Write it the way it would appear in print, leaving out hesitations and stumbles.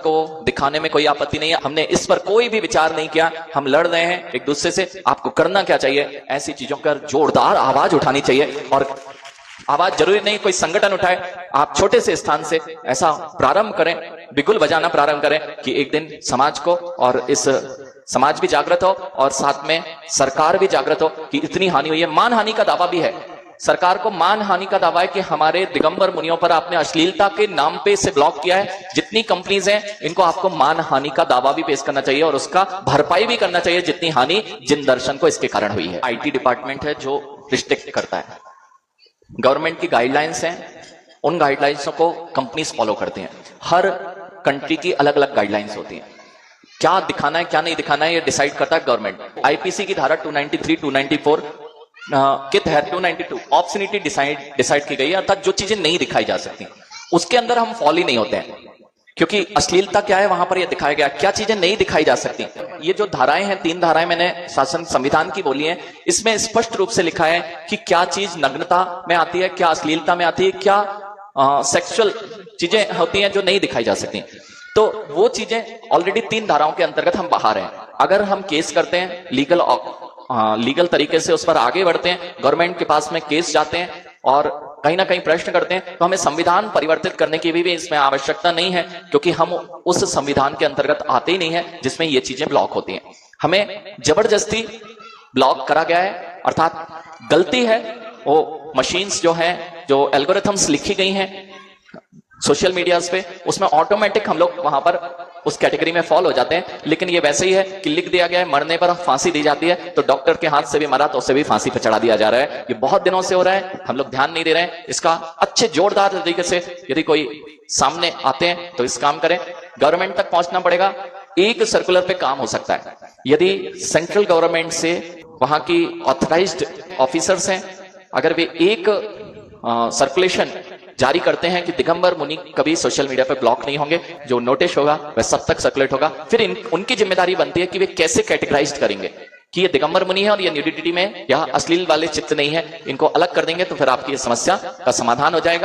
को दिखाने में कोई आपत्ति नहीं है, हमने इस पर कोई भी विचार नहीं किया, हम लड़ रहे हैं एक दूसरे से। आपको करना क्या चाहिए, ऐसी चीजों पर जोरदार आवाज उठानी चाहिए। और आवाज जरूरी नहीं कोई संगठन उठाए, आप छोटे से स्थान से ऐसा प्रारंभ करें, बिगुल बजाना प्रारंभ करें कि एक दिन समाज को और इस समाज भी जागृत हो और साथ में सरकार भी जागृत हो कि इतनी हानि हुई है। मानहानि का दावा भी है, सरकार को मानहानि का दावा है कि हमारे दिगंबर मुनियों पर आपने अश्लीलता के नाम पे इसे ब्लॉक किया है। जितनी कंपनीज हैं इनको आपको मानहानि का दावा भी पेश करना चाहिए और उसका भरपाई भी करना चाहिए जितनी हानि जिन दर्शन को इसके कारण हुई है। आईटी डिपार्टमेंट है जो रिस्ट्रिक्ट करता है, गवर्नमेंट की गाइडलाइंस हैं, उन गाइडलाइंसों को कंपनीज फॉलो करती हैं। हर कंट्री की अलग अलग गाइडलाइंस होती हैं, क्या दिखाना है क्या नहीं दिखाना है ये डिसाइड करता है गवर्नमेंट। आईपीसी की धारा 293, 294 के तहत 292 ऑब्सनिटी डिसाइड की गई है, अर्थात जो चीजें नहीं दिखाई जा सकती उसके अंदर हम फॉलो ही नहीं होते हैं, क्योंकि अश्लीलता क्या है वहां पर यह दिखाया गया, क्या चीजें नहीं दिखाई जा सकती। ये जो धाराएं हैं, 3 धाराएं मैंने शासन संविधान की बोली हैं, इसमें स्पष्ट रूप से लिखा है कि क्या चीज नग्नता में आती है, क्या अश्लीलता में आती है, क्या सेक्सुअल चीजें होती हैं जो नहीं दिखाई जा सकती। तो वो चीजें ऑलरेडी 3 धाराओं के अंतर्गत हम बाहर हैं। अगर हम केस करते हैं लीगल तरीके से, उस पर आगे बढ़ते हैं, गवर्नमेंट के पास में केस जाते हैं और कहीं ना कहीं प्रश्न करते हैं, तो हमें संविधान परिवर्तित करने की भी इसमें आवश्यकता नहीं है, क्योंकि हम उस संविधान के अंतर्गत आते ही नहीं है जिसमें ये चीजें ब्लॉक होती हैं। हमें जबरदस्ती ब्लॉक करा गया है, अर्थात गलती है वो मशीन्स जो है, जो एल्गोरिथम्स लिखी गई हैं सोशल मीडिया पे, उसमें ऑटोमेटिक हम लोग वहां पर उस कैटेगरी में फॉल हो जाते हैं। लेकिन ये वैसे ही है कि लिख दिया गया है मरने पर फांसी दी जाती है, तो डॉक्टर के हाथ से भी मरा तो उसे भी फांसी पर चढ़ा दिया जा रहा है। ये बहुत दिनों से हो रहा है, हम लोग ध्यान नहीं दे रहे हैं। इसका अच्छे जोरदार तरीके से यदि कोई सामने आते हैं तो इस काम करें, गवर्नमेंट तक पहुंचना पड़ेगा। एक सर्कुलर पे काम हो सकता है, यदि सेंट्रल गवर्नमेंट से वहां की ऑथराइज्ड ऑफिसर्स हैं, अगर वे एक सर्कुलेशन जारी करते हैं कि दिगंबर मुनि कभी सोशल मीडिया पर ब्लॉक नहीं होंगे, जो नोटिस होगा वह सब तक सर्कुलेट होगा। फिर उनकी जिम्मेदारी बनती है कि वे कैसे कैटेगराइज करेंगे कि ये दिगंबर मुनि है और ये न्यूडिटी में या अश्लील वाले चित्र नहीं है, इनको अलग कर देंगे तो फिर आपकी समस्या का समाधान हो जाएगा।